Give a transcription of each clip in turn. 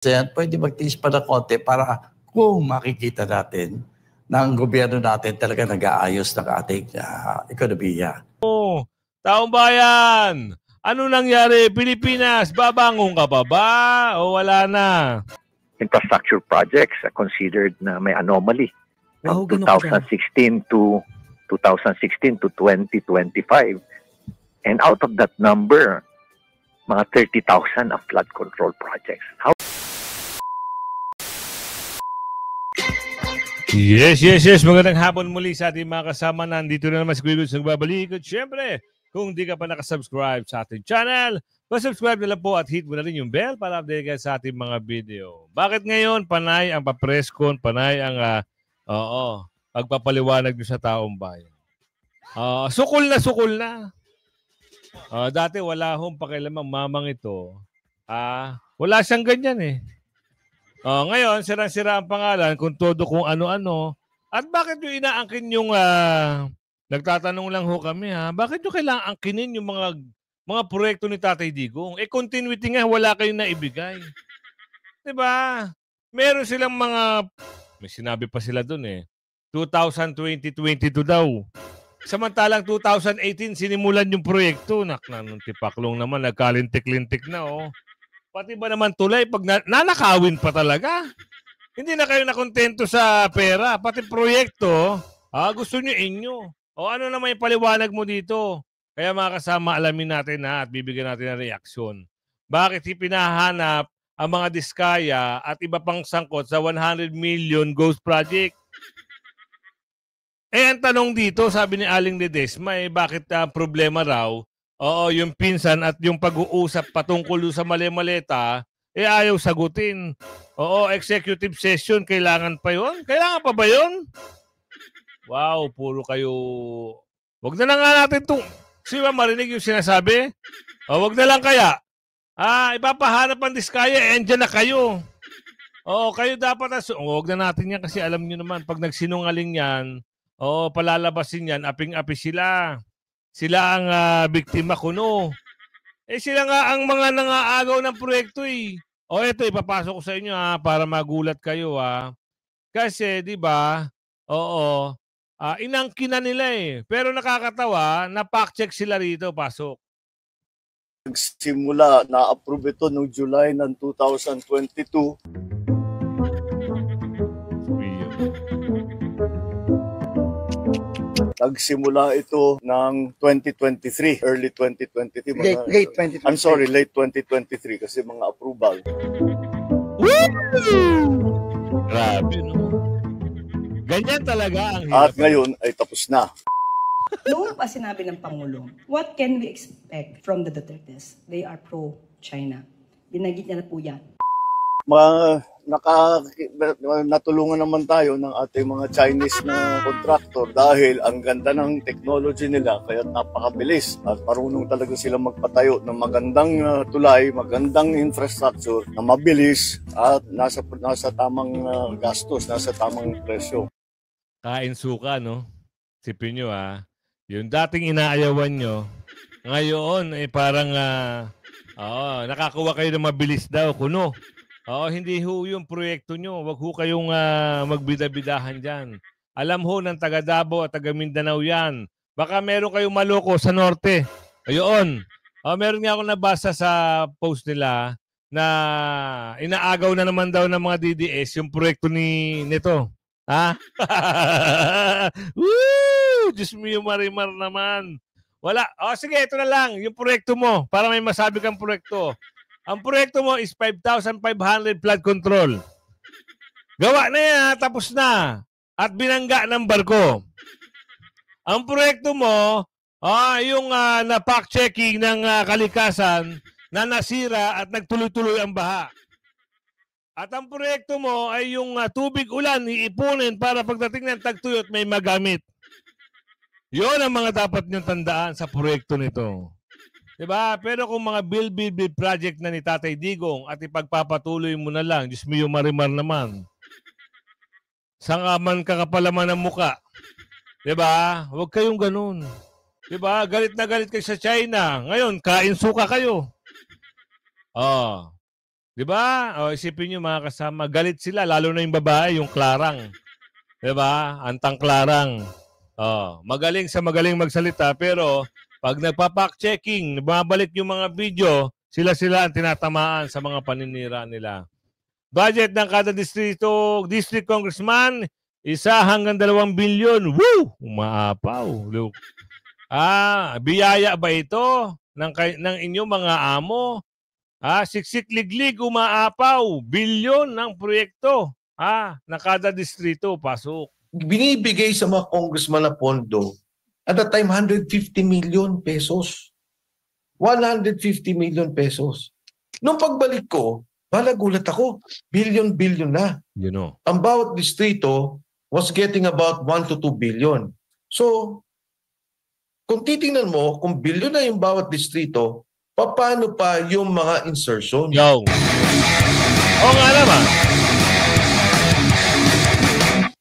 pwede magtiis pa ng konti para kung makikita natin na ang gobyerno natin talaga nag-aayos ng ating ekonomiya. Taong bayan, ano nangyari? Pilipinas, babangon ka pa ba o wala na? Infrastructure projects are considered na may anomaly from 2016 to 2025. And out of that number, mga 30,000 ang flood control projects. Yes. Magandang hapon muli sa ating mga kasama. Nandito na naman si Kuya Goods nagbabalik. At syempre, kung di ka pa nakasubscribe sa ating channel, pasubscribe na lang po at hit mo na rin yung bell para update ka sa ating mga video. Bakit ngayon panay ang papreskon, panay ang pagpapaliwanag nyo sa taong bayan? Sukol na. Dati wala hong pakialamang mamang ito. Wala siyang ganyan eh. Ngayon, sirang-sira ang pangalan kung todo kung ano-ano. At bakit nyo inaangkin yung, nagtatanong lang ho kami bakit nyo kailangan angkinin yung mga proyekto ni Tatay Digong? Continuity nga, wala kayong naibigay. Diba? Meron silang may sinabi pa sila dun 2020-2022 daw. Samantalang 2018, sinimulan yung proyekto. Nung tipaklong naman, nagkalintik-lintik na Pati ba naman tulay pag nanakawin pa talaga? Hindi na kayo nakontento sa pera. Pati proyekto, gusto nyo inyo. O ano naman yung paliwanag mo dito? Kaya mga kasama, alamin natin at bibigyan natin ng reaksyon. Bakit pinahanap ang mga diskaya at iba pang sangkot sa 100 million Ghost Project? Ang tanong dito, sabi ni Aling Ledesma, bakit problema raw? Yung pinsan at yung pag-uusap patungkol sa mali-maleta, ayaw sagutin. Executive session, kailangan pa yun? Kailangan pa ba yun? Wow, puro kayo. Wag na lang nga natin itong, marinig yung sinasabi? Wag na lang kaya. Ipapahanap ang diskaya, andyan na kayo. Kayo dapat, wag na natin yan kasi alam nyo naman, pag nagsinungaling yan, palalabasin yan, aping-api sila. Sila ang biktima kuno. Sila nga ang mga nangaagaw ng proyekto ito ipapasok ko sa inyo para magulat kayo Kasi 'di ba? Inangkin na nila Pero nakakatawa, na-fact-check sila rito, pasok. Nagsimula, na-approve ito noong July ng 2022. Nagsimula ito ng 2023, early 2023. Late 2023. I'm sorry, late 2023 kasi mga approval. Grabe, no? Ganyan talaga ang hirap. At ngayon ay tapos na. Noon pa sinabi ng Pangulo, what can we expect from the Dutertes? They are pro-China. Binagit niya na po yan. Natulungan naman tayo ng ating mga Chinese na contractor dahil ang ganda ng technology nila kaya napakabilis at marunong talaga sila magpatayo ng magandang tulay, magandang infrastructure na mabilis at nasa tamang gastos, nasa tamang presyo. Kain suka, no? Sipin nyo yung dating inaayawan nyo, ngayon parang nakakuha kayo ng mabilis daw, kuno. Hindi ho yung proyekto nyo. Wag ho kayong magbida-bidahan dyan. Alam ho ng taga Davao at taga Mindanao yan. Baka meron kayong maloko sa norte. Ayun. Meron nga ako nabasa sa post nila na inaagaw na naman daw ng mga DDS yung proyekto nito. Woo! Diyos mo yung marimar naman. Wala. Sige, ito na lang. Yung proyekto mo. Para may masabi kang proyekto. Ang proyekto mo is 5,500 flood control. Gawa na yan, tapos na. At binangga ng barko. Ang proyekto mo, yung na-fact-checking ng kalikasan na nasira at nagtuloy-tuloy ang baha. At ang proyekto mo ay yung tubig ulan, iipunin para pagdating ng tagtuyot may magamit. Yun ang mga dapat niyong tandaan sa proyekto nito. Diba? Pero kung mga build project na ni Tatay Digong at ipagpapatuloy mo na lang, Diyos mo yung marimar naman. Sangaman ka kapalaman ng muka. Diba? Huwag kayong ganun. Diba? Galit na galit kayo sa China. Ngayon, kain suka kayo. Di ba? O, isipin nyo mga kasama, galit sila, lalo na yung babae, yung Clarang. Di ba? Antang Clarang. Magaling magsalita, pero pag nagpa-fact-checking, bumabalik yung mga video, sila ang tinatamaan sa mga paninira nila. Budget ng kada district congressman, 1 hanggang 2 bilyon. Woo! Umaapaw. Look. Biyaya ba ito ng inyong mga amo? Siksik-liglig, umaapaw. Bilyon ng proyekto. Na kada distrito, pasok. Binibigay sa mga congressman na pondo, at that time, 150 million pesos. 150 million pesos. Nung pagbalik ko, malagulat ako, billion na. You know. Ang bawat distrito was getting about 1 to 2 billion. So, kung titingnan mo, kung billion na yung bawat distrito, paano pa yung mga insertion? Yo. Oo nga naman.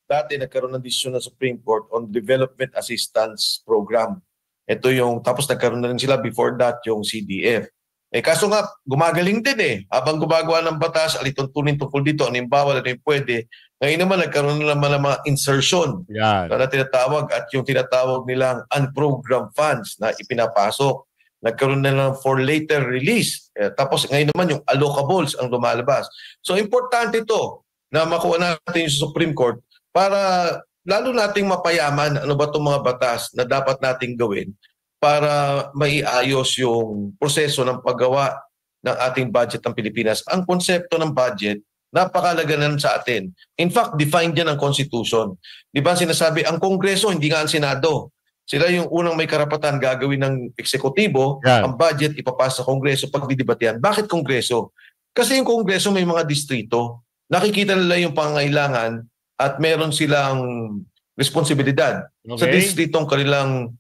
Dati nagkaroon ng desisyon ng Supreme Court on Development Assistance Program. Ito yung, tapos nagkaroon na rin sila before that yung CDF. Kaso nga, gumagaling din Habang gumagawa ng batas, alituntunin tungkol dito, ano yung bawal, ano yung pwede. Ngayon naman, nagkaroon na naman ng mga insertion na tinatawag at yung tinatawag nilang unprogrammed funds na ipinapasok. Nagkaroon na lang for later release. Tapos ngayon naman yung allocables ang lumalabas. So importante ito na makuha natin yung Supreme Court para lalo nating mapayaman ano ba itong mga batas na dapat nating gawin para maiayos yung proseso ng paggawa ng ating budget ng Pilipinas. Ang konsepto ng budget, napakalaga na sa atin. In fact, defined yan ang Constitution. Di ba sinasabi, ang Kongreso, hindi nga ang Senado. Sila yung unang may karapatan gagawin ng eksekutibo, ang budget ipapasa sa Kongreso pag didebatehan. Bakit Kongreso? Kasi yung Kongreso may mga distrito. Nakikita nila yung pangangailangan at meron silang responsibilidad sa distritong kanilang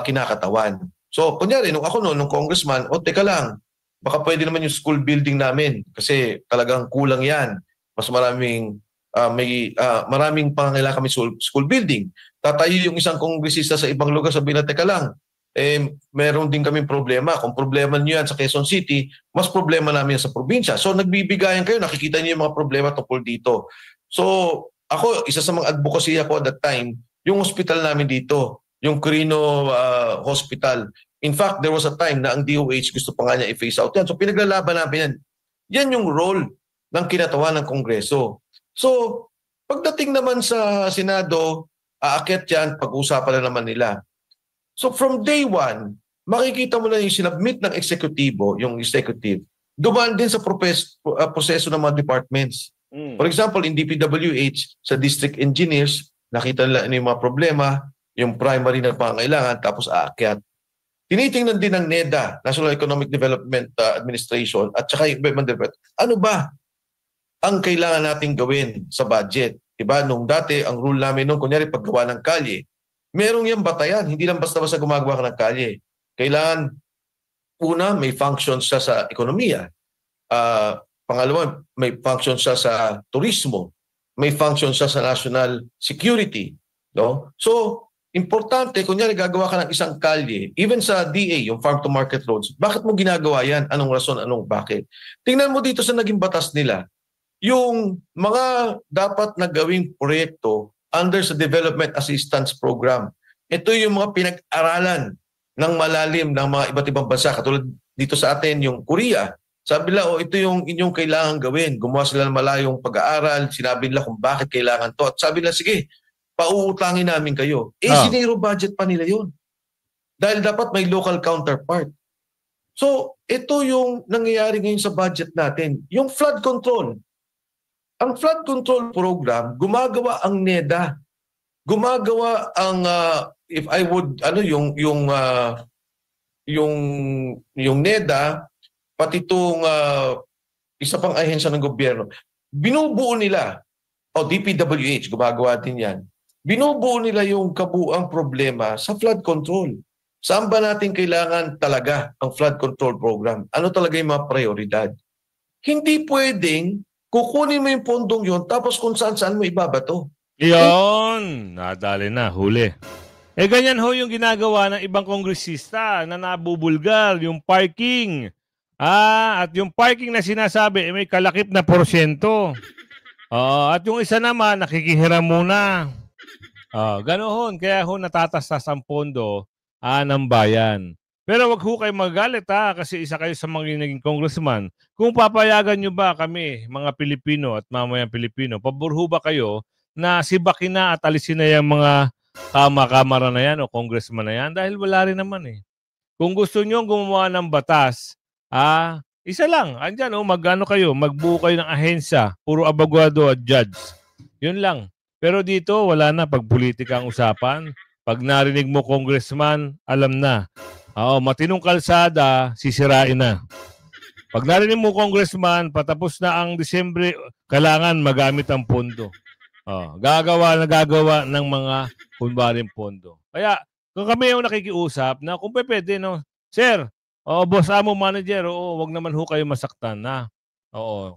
kinakatawan. So, kunyari, nung congressman, teka lang, baka pwede naman yung school building namin kasi talagang kulang yan. Mas maraming maraming pangangailangan kami school building. Tatayo yung isang kongresista sa ibang lugar, sabihin na, teka lang, meron din kaming problema. Kung problema niyo yan sa Quezon City, mas problema namin yan sa probinsya. So, nagbibigayan kayo, nakikita niyo yung mga problema tungkol dito. So, ako, isa sa mga advocacy ako at that time, yung hospital namin dito, yung Quirino Hospital. In fact, there was a time na ang DOH gusto pa nga niya i-phase out yan. So pinaglalaban namin yan. Yan yung role ng kinatawan ng Kongreso. So, pagdating naman sa Senado, aakyat yan, pag-uusapan na naman nila. So from day one, makikita mo na yung sinabmit ng executivo, yung executive, dumaan din sa proseso ng mga departments. For example, in DPWH, sa district engineers, nakita nila ano yung mga problema, yung primary na pangangailangan, tapos aakyat. Tinitingnan din ng NEDA, National Economic Development Administration, at saka yung Government Development. Ano ba ang kailangan nating gawin sa budget? Diba? Nung dati, ang rule namin nung, kunyari, paggawa ng kalye, merong yung batayan, hindi lang basta-basta gumagawa ka ng kalye. Kailangan, una, may function siya sa ekonomiya. Pangalawa, may function siya sa turismo. May function siya sa national security. No? So, importante, kunyari gagawa ka ng isang kalye, even sa DA, yung farm to market roads, bakit mo ginagawa yan? Anong rason? Anong bakit? Tingnan mo dito sa naging batas nila, yung mga dapat na gawing proyekto under sa Development Assistance Program. Ito yung mga pinag-aralan ng malalim ng mga iba't ibang bansa. Katulad dito sa atin, yung Korea. Sabi nila, ito yung inyong kailangan gawin. Gumawa sila ng malayong pag-aaral. Sinabi nila kung bakit kailangan to. At sabi nila, sige, pauutangin namin kayo. Sinero budget pa nila yun. Dahil dapat may local counterpart. So, ito yung nangyayari ngayon sa budget natin. Yung flood control. Ang flood control program, gumagawa ang NEDA. Gumagawa ang, if I would, yung NEDA, pati itong isa pang ahensya ng gobyerno, binubuo nila, DPWH, gumagawa din yan, binubuo nila yung kabuuang problema sa flood control. Saan ba natin kailangan talaga ang flood control program? Ano talaga yung mga prioridad? Hindi pwedeng kukunin mo yung pondong yun tapos kung saan-saan mo ibabato. Iyon! Nadali na, huli. Ganyan ho yung ginagawa ng ibang kongresista na nabubulgar, yung parking. At yung parking na sinasabi, may kalakip na porsyento. At yung isa naman, nakikihiram muna. Ganoon, kaya ho natatastas ang pondo ng bayan. Pero wag ho kayo magalit kasi isa kayo sa mga naging congressman. Kung papayagan nyo ba kami, mga Pilipino at mamayang Pilipino, pabor ho ba kayo na sibakin na at alisin na yung mga kamara na yan o congressman na yan? Dahil wala rin naman eh. Kung gusto nyo gumawa ng batas, isa lang, andyan magano kayo, magbuo kayo ng ahensya, puro abogado at judge. Yun lang. Pero dito, wala na pagpolitika ang usapan. Pag narinig mo congressman, alam na. Matinong kalsada, sisirain na. Pag narinig mo congressman, patapos na ang Disyembre, kailangan magamit ang pondo. Gagawa ng mga kunwaring pondo. Kaya, kung kami yung nakikiusap na kung pwede, no, sir, boss amo manager, wag naman ho kayo masaktan na.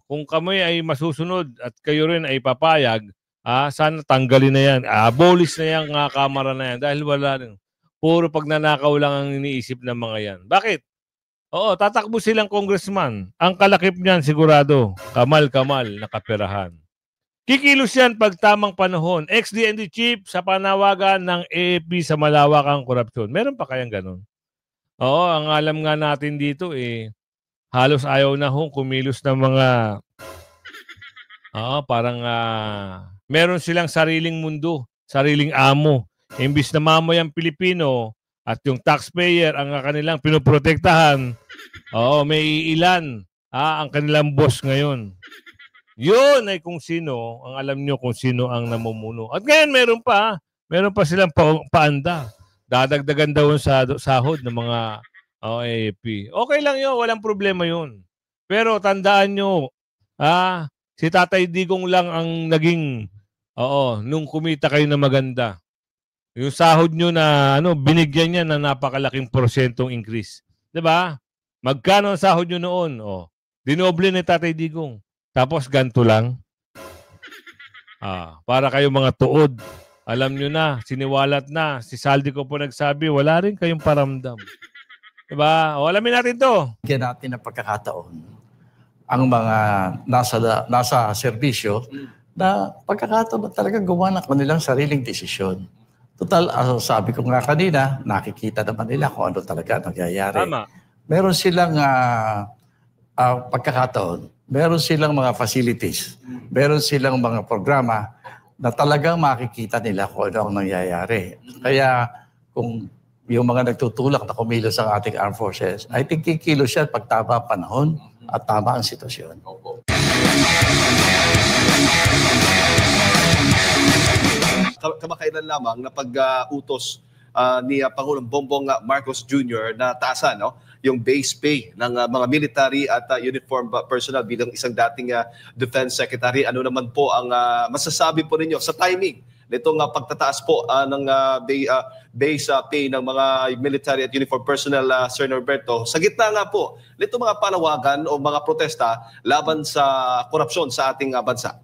Kung kami ay masusunod at kayo rin ay papayag, sana tanggalin na yan. Abolish na yan kamara na yan dahil wala rin. Puro pagnanakaw lang ang iniisip ng mga yan. Bakit? Tatakbo silang congressman. Ang kalakip niyan sigurado, kamal-kamal na kaperahan. Kikilos yan pag tamang panahon. XDND chief sa panawagan ng AFP sa malawakang korupsyon. Meron pa kayang ganun? Ang alam nga natin dito halos ayaw na kumilos ng mga parang meron silang sariling mundo, sariling amo. Imbis na mamayang Pilipino at yung taxpayer ang kanilang pinoprotektahan, may ilan ang kanilang boss ngayon. Yun ay kung sino, ang alam nyo kung sino ang namumuno. At ngayon meron pa silang paanda. Dadagdagan daw sa sahod ng mga AFP. Okay lang yun, walang problema yun. Pero tandaan nyo, si Tatay Digong lang ang naging, nung kumita kayo na maganda. Yung sahod nyo na, binigyan niya na napakalaking porsyentong increase. Diba? Magkano ang sahod nyo noon? Dinoble ni Tatay Digong. Tapos ganito lang. Para kayo mga tuod. Alam nyo na, siniwalat na. Si Saldi ko po nagsabi, wala rin kayong paramdam. Diba? Alamin natin to. Bigyan natin ng pagkakataon ang mga nasa serbisyo na pagkakataon talaga gumawa ng kanilang sariling desisyon. Total, sabi ko nga kanina, nakikita naman nila kung ano talaga nangyayari. Tama. Meron silang pagkakataon, meron silang mga facilities, meron silang mga programa na talagang makikita nila kung ano ang nangyayari. Kaya kung yung mga nagtutulak na kumilos ang ating armed forces, I think kikilos yan pag tama ang panahon at tama ang sitwasyon. Kamakailan lamang na pag-utos ni Pangulong Bongbong Marcos Jr. na taasan yung base pay ng mga military at uniform personnel bilang isang dating Defense Secretary. Ano naman po ang masasabi po ninyo sa timing nitong pagtataas po ng base pay ng mga military at uniform personnel, Sir Norberto, sa gitna nga po nitong mga panawagan o mga protesta laban sa korupsyon sa ating bansa?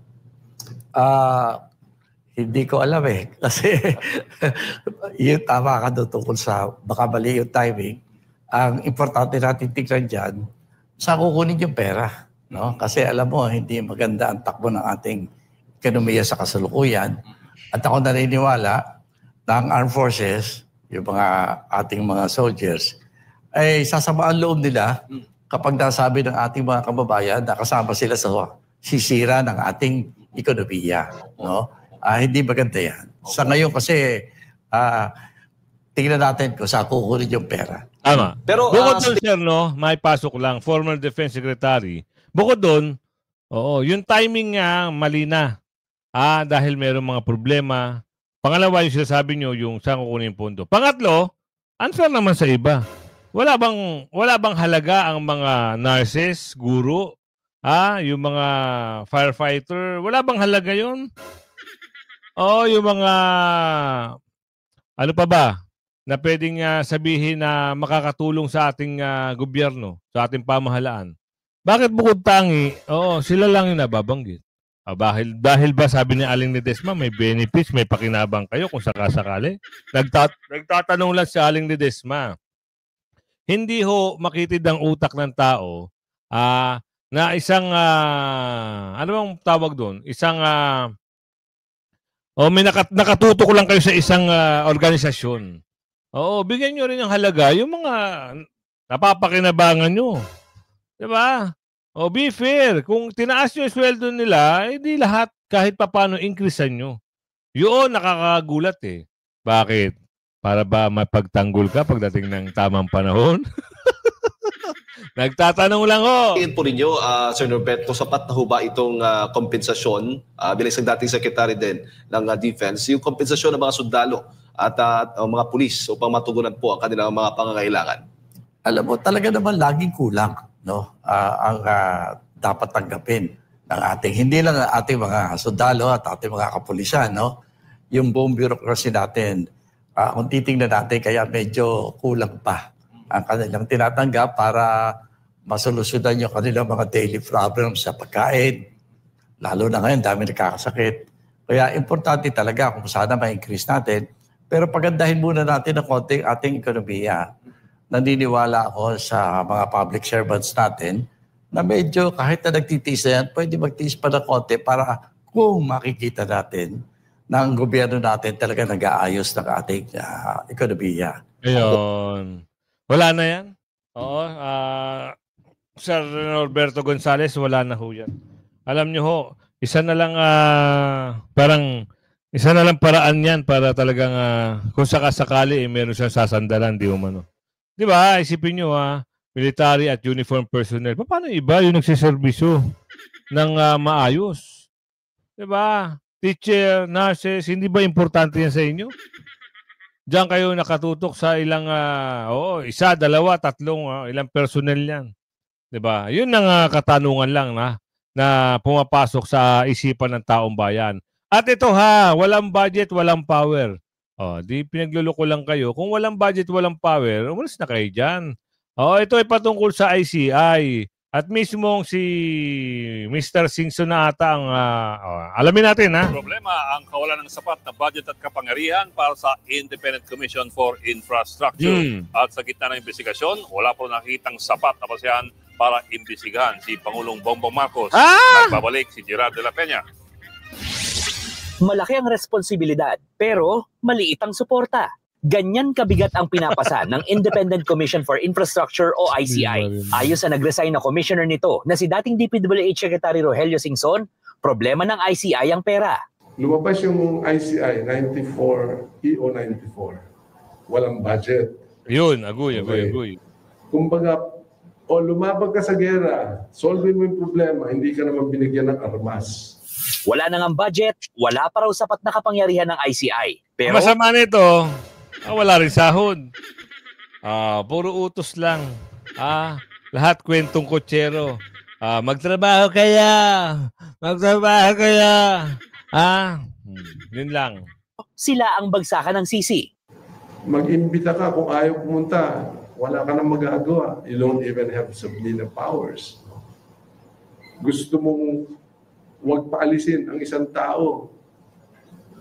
Hindi ko alam kasi yun tama ka doon tungkol sa baka mali yung timing. Ang importante natin tignan dyan, saan kukunin yung pera. No? Kasi alam mo, hindi maganda ang takbo ng ating ekonomiya sa kasalukuyan. At ako naniniwala na ang armed forces, yung mga ating mga soldiers, ay sasama ang loob nila kapag nasabi ng ating mga kababayan na kasama sila sa sisira ng ating ekonomiya. No? Hindi maganda yan. Sa ngayon kasi, tingnan natin kung saan kukunin yung pera. Tama. Pero bukod doon, sir, may pasok lang, former Defense Secretary. Bukod doon, yung timing nga mali na. Dahil mayroong mga problema. Pangalawa, yung sinasabi nyo, yung saan kukunin yung pondo. Pangatlo, unfair naman sa iba. Wala bang halaga ang mga nurses, guro, yung mga firefighter? Wala bang halaga yun? Yung mga, ano pa ba, na pwedeng sabihin na makakatulong sa ating gobyerno, sa ating pamahalaan. Bakit bukod tangi, sila lang yung nababanggit? Dahil ba sabi ni Aling Ledesma, may benefits, may pakinabang kayo kung sakasakali? Nagtatanong lang si Aling Ledesma. hindi ho makitid ang utak ng tao na isang, ano bang tawag doon? Isang, may nakatutok lang kayo sa isang organisasyon. Oo, bigyan nyo rin ng halaga yung mga napapakinabangan nyo. Diba? O, be fair. Kung tinaas nyo yung sweldo nila, hindi lahat kahit papano increasean nyo. Yun, nakakagulat eh. Bakit? Para ba mapagtanggol ka pagdating ng tamang panahon? Nagtatanong lang ho. Tingin po ninyo, Sir Norberto, sapat na ho ba itong kompensasyon bilang isang dating secretary din ng defense, yung kompensasyon ng mga sundalo at mga pulis upang matugunan po ang kanilang mga pangangailangan? Alam mo, talaga naman laging kulang, no? Ang dapat tanggapin ng ating, hindi lang ang ating mga sundalo at ating mga kapulisan, no? Yung buong bureaucracy natin, kung titingnan natin, kaya medyo kulang pa ang kanilang tinatanggap para masolusyonan yung kanilang mga daily problems sa pagkain. Lalo na ngayon, dami nakakasakit. Kaya importante talaga kung sana ma-increase natin. Pero pagandahin muna natin ang konting ating ekonomiya. Naniniwala ako sa mga public servants natin na medyo kahit na nagtitiis na yan, pwede magtiis pa ng konti para kung makikita natin na ang gobyerno natin talaga nag-aayos ng ating ekonomiya. Ayun. Wala na yan? Oo. Sir Norberto Gonzales, wala na ho yan. Alam nyo ho, isa na lang paraan yan para talagang kung sakasakali meron siyang sasandalan, di umano. Di ba? Isipin nyo military at uniform personnel. Paano iba yung nagsiservisyo ng maayos? Di ba? Teacher, nurses, hindi ba importante yan sa inyo? Diyan kayo nakatutok sa ilang, isa, dalawa, tatlong, ilang personnel yan. Diba? Yun ang katanungan lang na pumapasok sa isipan ng taong bayan. At ito walang budget, walang power. Di pinagluloko lang kayo. Kung walang budget, walang power, umalis na kayo dyan. Ito ay patungkol sa ICI. At mismong si Mr. Singson na ata ang alamin natin Problema ang kawalan ng sapat na budget at kapangyarihan para sa Independent Commission for Infrastructure. At sa gitna ng investigasyon, wala po nakikitang sapat na basehan para imbestigahan si Pangulong Bongbong Marcos. Nagbabalik si Gerard de la Peña. Malaki ang responsibilidad, pero maliit ang suporta. Ganyan kabigat ang pinapasa ng Independent Commission for Infrastructure o ICI. Ayon sa nag-resign na commissioner nito na si dating DPWH Secretary Rogelio Singson, problema ng ICI ang pera. Lumabas yung ICI 94, EO 94. Walang budget. Yun, agoy. Kumbaga, lumabag ka sa gera, solve mo yung problema, hindi ka naman binigyan ng armas. Wala nang ang budget, wala pa raw sapat na kapangyarihan ng ICI. Pero masama nito, wala rin sahod. Puro utos lang. Lahat kwentong kotsero. Magtrabaho kaya. Yun lang. Sila ang bagsakan ng sisi. Mag-imbita ka kung ayaw pumunta. Wala ka nang magagawa. You don't even have subpoena powers. Gusto mong huwag paalisin ang isang tao.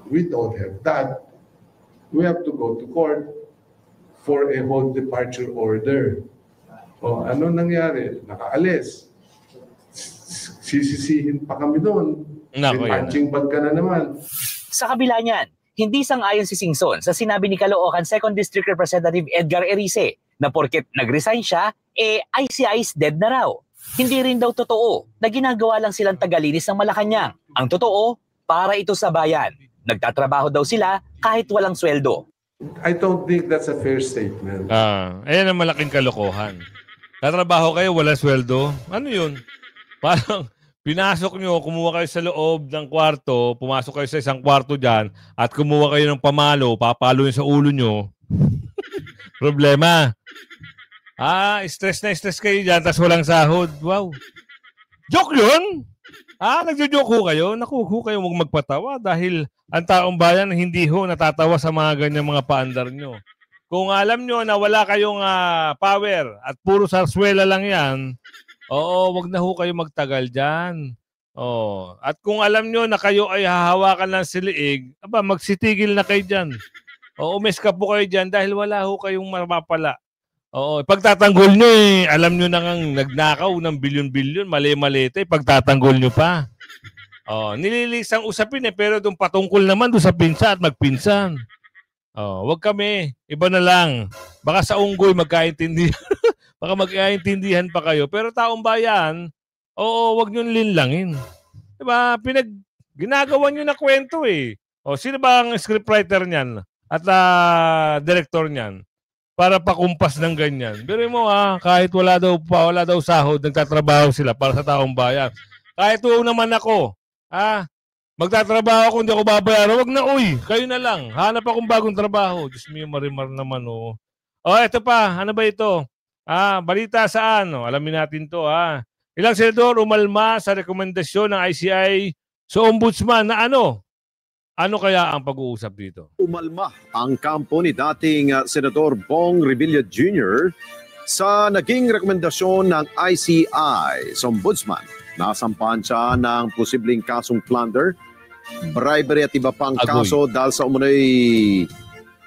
We don't have that. We have to go to court for a whole departure order. Ano nangyari? Nakaalis. Sisisihin pa kami doon. Punching bag ka na naman. Sa kabila niyan, hindi sang-ayon si Singson sa sinabi ni Caloocan 2nd District Representative Edgar Erice na porket nag-resign siya, ICI is dead na raw. Hindi rin daw totoo na ginagawa lang silang tagalinis ng Malacanang. Ang totoo, para ito sa bayan. Nagtatrabaho daw sila kahit walang sweldo. I don't think that's a fair statement. Ayan ang malaking kalokohan. Tatrabaho kayo, walang sweldo. Ano yun? Parang pinasok nyo, kumuha kayo sa loob ng kwarto, pumasok kayo sa isang kwarto dyan, at kumuha kayo ng pamalo, papalo yun sa ulo nyo. Problema. Stress na stress kayo dyan, tas walang sahod. Wow. Joke yun? Nagjo-joke ho kayo? Naku, kayo huwag magpatawa dahil ang taong bayan hindi ho natatawa sa mga ganyang mga paandar nyo. Kung alam nyo na wala kayong power at puro sarswela lang yan, wag na ho kayo magtagal dyan. At kung alam nyo na kayo ay hahawakan ng siliig, magsitigil na kayo dyan. Umes ka po kayo dyan dahil wala ho kayong mapapala. Oo, pagtatanggol nyo alam nyo na ngang nagnakaw ng bilyon-bilyon, mali-malita, pagtatanggol nyo pa. Oh, nililis ang usapin pero doon patungkol naman doon sa pinsa at magpinsan. Oh, wag kami, iba na lang. Baka sa unggoy magkaintindihan. Baka magkaintindihan pa kayo, pero taong bayan, oo, wag niyo linlangin. 'Di ba? Ginagawa niyo na kwento Oh, sino ba ang scriptwriter niyan at director niyan? Para pakumpas ng ganyan. Pero mo kahit wala daw sahod, nagtatrabaho sila para sa taong bayan. Kahit naman ako, magtatrabaho ako, hindi ako babayaran. Wag na, kayo na lang. Hanap akong bagong trabaho. Diyos mo, marimar naman, eto pa, ano ba ito? Balita saan? Alamin natin to, Ilang senador umalma sa rekomendasyon ng ICI sa ombudsman na ano? Ano kaya ang pag-uusap dito? Umalma ang kampo ni dating Senador Bong Revilla Jr. sa naging rekomendasyon ng ICI sa ombudsman. Nasampahan siya ng posibleng kasong plunder, bribery at iba pang kaso dahil sa umunoy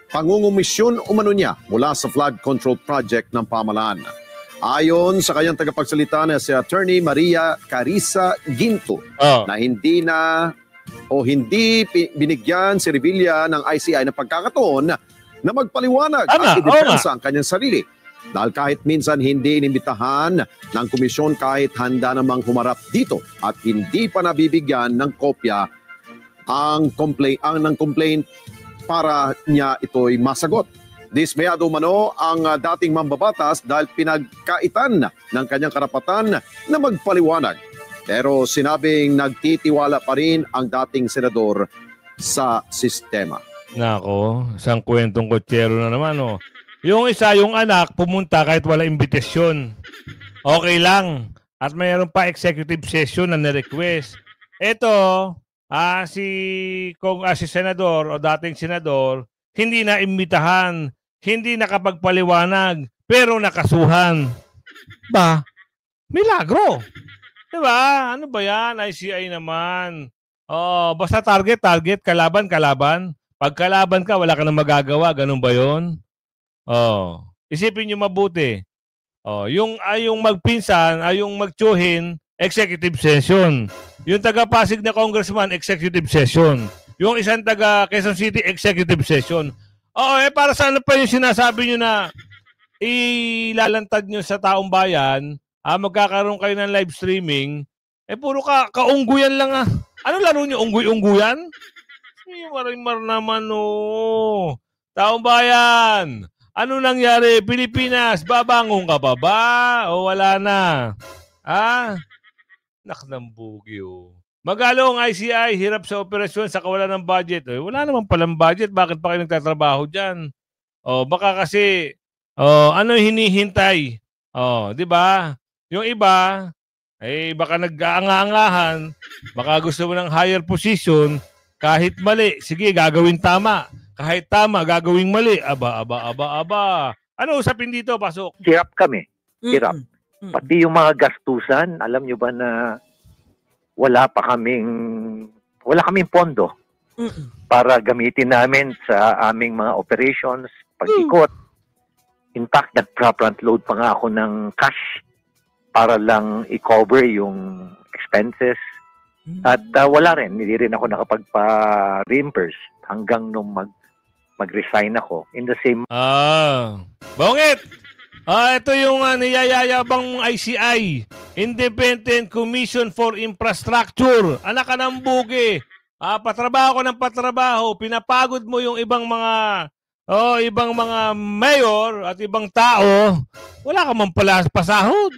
pangungumisyon umano niya mula sa flood control project ng pamahalaan. Ayon sa kanyang tagapagsalita na si Attorney Maria Carissa Ginto na hindi binigyan si Revilla ng ICI ng pagkakataon na magpaliwanag at idepensa ang kanyang sarili. Dahil kahit minsan hindi inimbitahan ng komisyon kahit handa namang humarap dito at hindi pa nabibigyan ng kopya ng complaint para niya ito'y masagot. Dismayado umano ang dating mambabatas dahil pinagkaitan ng kanyang karapatan na magpaliwanag. Pero sinabing nagtitiwala pa rin ang dating senador sa sistema. Nako, isang kwentong kotsero na naman, Yung isa, yung anak, pumunta kahit wala imbitasyon. Okay lang. At mayroon pa executive session na na-request. Ito, si senador o dating senador, hindi na imbitahan, hindi nakapagpaliwanag, pero nakasuhan. Ba? Milagro. Diba? Ano ba yan? ICI naman. Basta target, kalaban. Pag kalaban ka, wala ka nang magagawa. Ganun ba yun? Isipin nyo mabuti. Yung magpinsan, yung magtsuhin, executive session. Yung taga-Pasig na congressman, executive session. Yung isang taga Quezon City, executive session. Para saan pa yung sinasabi nyo na ilalantad nyo sa taong bayan, magkakaroon kayo ng live streaming, puro kaungguyan lang Ano laro nyo? Ungguy-ungguyan? Marimar naman Taong bayan, ano nangyari? Pilipinas, babangon ka pa ba? O wala na? Naknambugi Magalo ang ICI, hirap sa operasyon sa kawalan ng budget. Wala naman palang budget. Bakit pa kayo nagtatrabaho dyan? Baka kasi, ano hinihintay? Di ba? Yung iba, baka nag-aanga-angahan, baka gusto mo ng higher position, kahit mali, sige, gagawin tama. Kahit tama, gagawing mali. Aba. Ano usapin dito? Pasok. Hirap kami. Hirap. Pati yung mga gastusan, alam nyo ba na wala kaming pondo para gamitin namin sa aming mga operations, pag-ikot. In fact, nag-front load pa nga ako ng cash para lang i-cover yung expenses. At wala rin. Hindi rin ako nakapagpa-reimburse hanggang nung mag-resign ako. In the same... Bongit! Ito yung niyayayabang ICI, Independent Commission for Infrastructure. Anak ka ng bugi. Patrabaho ko ng patrabaho. Pinapagod mo yung ibang mga mayor at ibang tao. Wala ka man pala pasahod.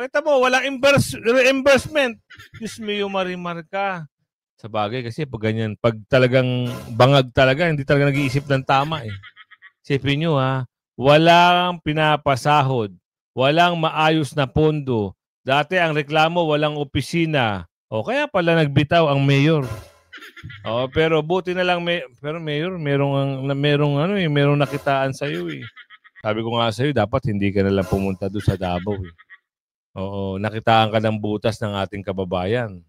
Ito mo, walang reimbursement. Diyos mo yung marimar ka. Sa bagay kasi pag ganyan, pag talagang bangag talaga, hindi talaga nag-iisip ng tama Isipin nyo walang pinapasahod, walang maayos na pondo. Dati ang reklamo, walang opisina. Kaya pala nagbitaw ang mayor. Pero buti na lang, pero mayor, merong nakitaan sa iyo Sabi ko nga sa iyo, dapat hindi ka na lang pumunta doon sa Davao nakitaan ka ng butas ng ating kababayan.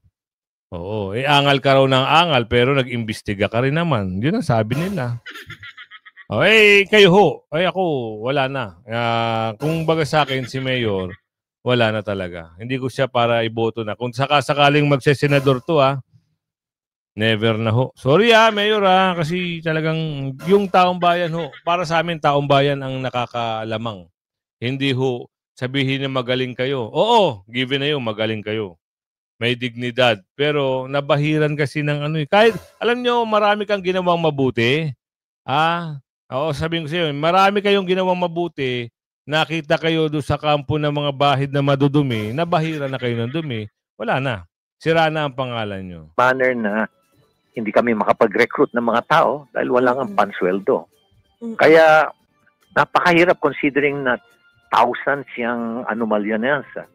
Angal ka raw ng angal, pero nag-imbestiga ka rin naman. Yun ang sabi nila. Kayo ho. Ako, wala na. Kung baga sa akin, si Mayor, wala na talaga. Hindi ko siya para iboto na. Kung sakaling magsesenador to, never na ho. Sorry Mayor kasi talagang yung taong bayan ho, para sa amin, taong bayan ang nakakalamang. Hindi ho sabihin na magaling kayo. Oo, given na yun, magaling kayo. May dignidad. Pero nabahiran kasi ng kahit, alam nyo, marami kang ginawang mabuti. Oo, sabihin ko sa iyo, marami kayong ginawang mabuti, nakita kayo doon sa kampo ng mga bahid na madudumi, nabahira na kayo ng dumi, wala na. Sira na ang pangalan nyo. Manner na hindi kami makapag-recruit ng mga tao dahil wala nga pansweldo. Kaya napakahirap considering na thousands yung anomalya na yan sa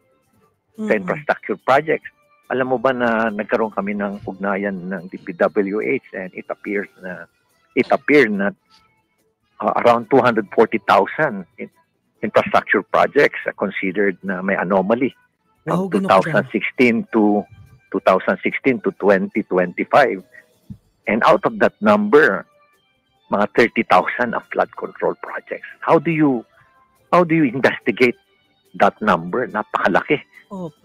infrastructure projects. Alam mo ba na nagkaroon kami ng ugnayan ng DPWH and it appeared na around 240,000 infrastructure projects considered na may anomaly from 2016 to 2025. And out of that number, mga 30,000 ang flood control projects. How do you investigate that number? Napakalaki.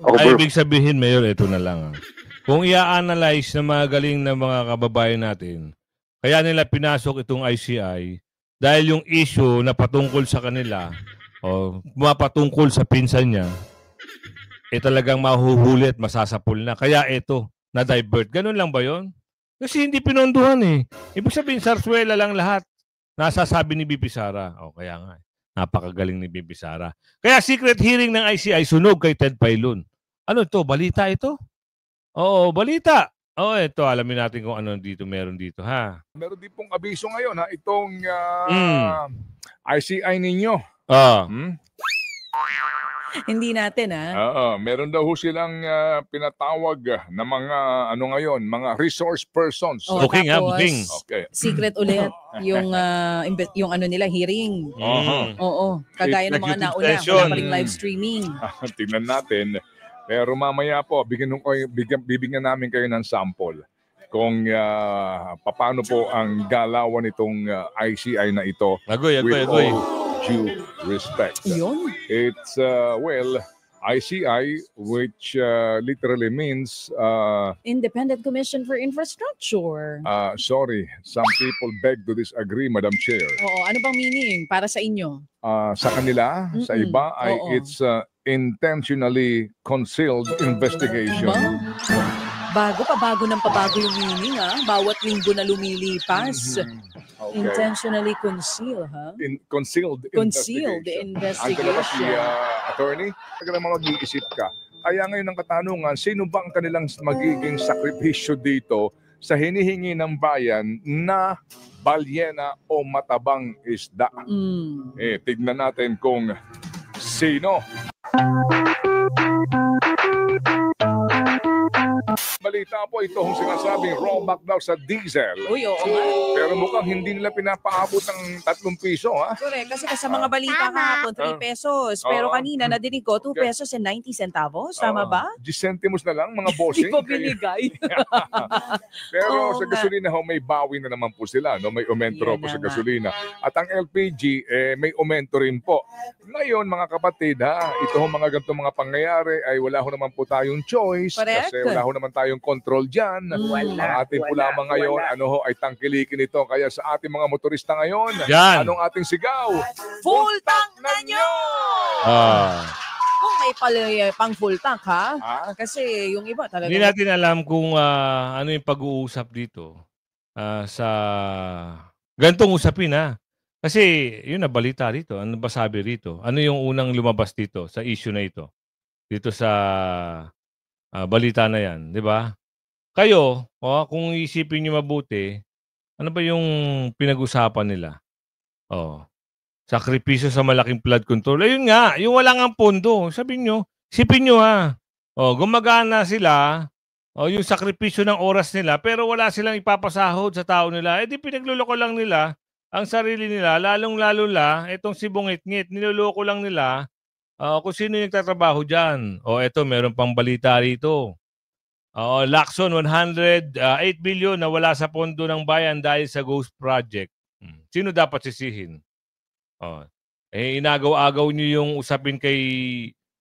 Ibig sabihin, Mayor, ito na lang. Kung i-analyze na mga galing na mga kababayan natin, kaya nila pinasok itong ICI dahil yung issue na patungkol sa kanila o mapatungkol sa pinsan niya, talagang mahuhuli at masasapul na. Kaya ito, na-divert. Ganun lang ba yon? Kasi hindi pinonduhan Ibig sabihin, sarswela lang lahat. Nasasabi ni BP Sara. Kaya nga. Napakagaling ni BP Sara. Kaya secret hearing ng ICI sunog kay Ted Pailon. Ano ito? Balita ito? Oo, balita. Ito. Alamin natin kung ano meron dito, ha? Meron din pong abiso ngayon, ha? Itong ICI ninyo. Hindi natin, meron daw silang pinatawag na mga mga resource persons. Booking. Okay. Secret ulit yung nila hearing. Oo. Kagaya ng mga nauna, wala pa ring live streaming. Tingnan natin. Pero mamaya po, bibigyan namin kayo ng sample kung paano po ang galawan itong ICI na ito. Agoy. Due respect. It's ICI, which literally means Independent Commission for Infrastructure. Sorry, some people beg to disagree, Madam Chair. Oo, ano bang meaning para sa inyo? Sa kanila, sa iba, it's intentionally concealed investigation. Pabago yung meaning, bawat linggo na lumilipas. Okay. Intentionally conceal, Concealed investigation. Ang kalabas ni attorney, talagang mag-iisip ka. Kaya ngayon ang katanungan, sino ba ang kanilang magiging sakripisyo dito sa hinihingi ng bayan na balyena o matabang isda? Tignan natin kung sino. Balita po itong sinasabing rollback daw sa diesel. Uy, oo. Pero mukhang hindi nila pinapaabot ng 3 piso, Correct. Kasi sa mga balita kahapon, 3 pesos. Pero kanina, nadinig ko, 2 pesos and 90 centavos. Tama ba? 10 centimos na lang, mga bossing. Hindi pa binigay. Pero sa gasolina, may bawi na naman po sila. May aumento po sa gasolina. At ang LPG, may aumento rin po. Ngayon, mga kapatid, ito mga ganitong mga pangyayari ay wala ho naman po tayong choice. Correct. Kasi wala ho naman tayong control dyan. Ang ating po lamang ngayon, ay tangkilikin ito. Kaya sa ating mga motorista ngayon, anong ating sigaw? Full tank na nyo! Kung may pang full tank, Kasi yung iba talaga. Hindi natin alam kung ano yung pag-uusap dito sa gantong usapin, Kasi yun na balita rito. Ano ba sabi rito? Ano yung unang lumabas dito sa issue na ito? Dito sa balita na yan, di ba? Kayo, kung isipin nyo mabuti, ano ba yung pinag-usapan nila? Sakripisyo sa malaking flood control. Ayun nga, yung wala nga pondo. Sabihin nyo, isipin nyo gumagana sila, yung sakripisyo ng oras nila, pero wala silang ipapasahod sa tao nila. Di pinagluloko lang nila ang sarili nila, lalong-lalo itong si Bungit-ngit, niloloko lang nila kung sino yung nagtatrabaho dyan. Eto, meron pang balita rito. Lacson, 8 billion na wala sa pondo ng bayan dahil sa Ghost Project. Sino dapat sisihin? Inagaw-agaw niyo yung usapin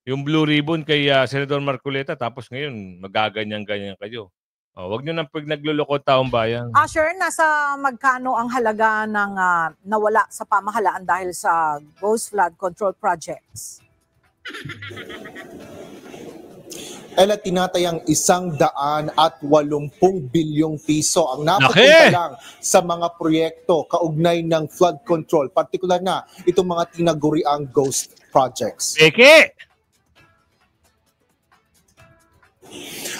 yung Blue Ribbon kay Senador Marcoleta, tapos ngayon magaganyan-ganyan kayo. Wag niyo nang nagluloko taong bayan. Asher, nasa magkano ang halaga ng nawala sa pamahalaan dahil sa Ghost Flood Control Projects? Ella, tinatayang 180 bilyong piso ang napupunta lang sa mga proyekto kaugnay ng flood control, partikular na itong mga tinaguriang ghost projects. Eke!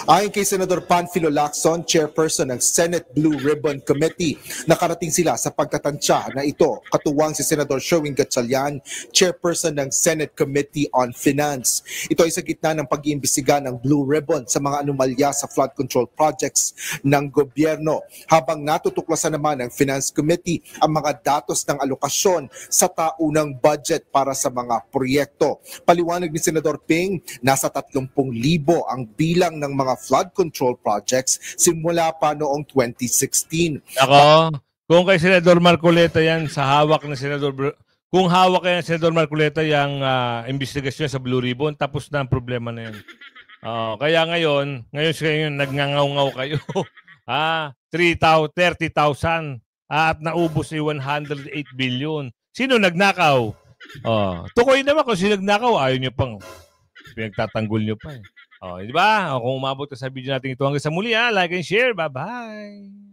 Ayon kay Senador Panfilo Lacson, chairperson ng Senate Blue Ribbon Committee, nakarating sila sa pagtatansya na ito, katuwang si Senador Sherwin Gatchalian, chairperson ng Senate Committee on Finance. Ito ay sa gitna ng pag-iimbestiga ng Blue Ribbon sa mga anomalya sa flood control projects ng gobyerno, habang natutuklasan naman ng Finance Committee ang mga datos ng alokasyon sa taunang budget para sa mga proyekto. Paliwanag ni Senador Ping, nasa 30,000 ang bilang ng mga flood control projects simula pa noong 2016. Kung kay Senador Marcoleta yan, kung hawak kay Senador Marcoleta yung investigasyon sa Blue Ribbon, tapos na ang problema na yan. Kaya ngayon nagngangaw-ngaw kayo. 30,000 at naubos ay 108 billion. Sino nagnakaw? Tukoy naman kung sino nagnakaw, ayaw nyo pang pinagtatanggol nyo pa. Di ba? Kung umabot ka sa video natin ito hanggang sa muli, like and share. Bye-bye!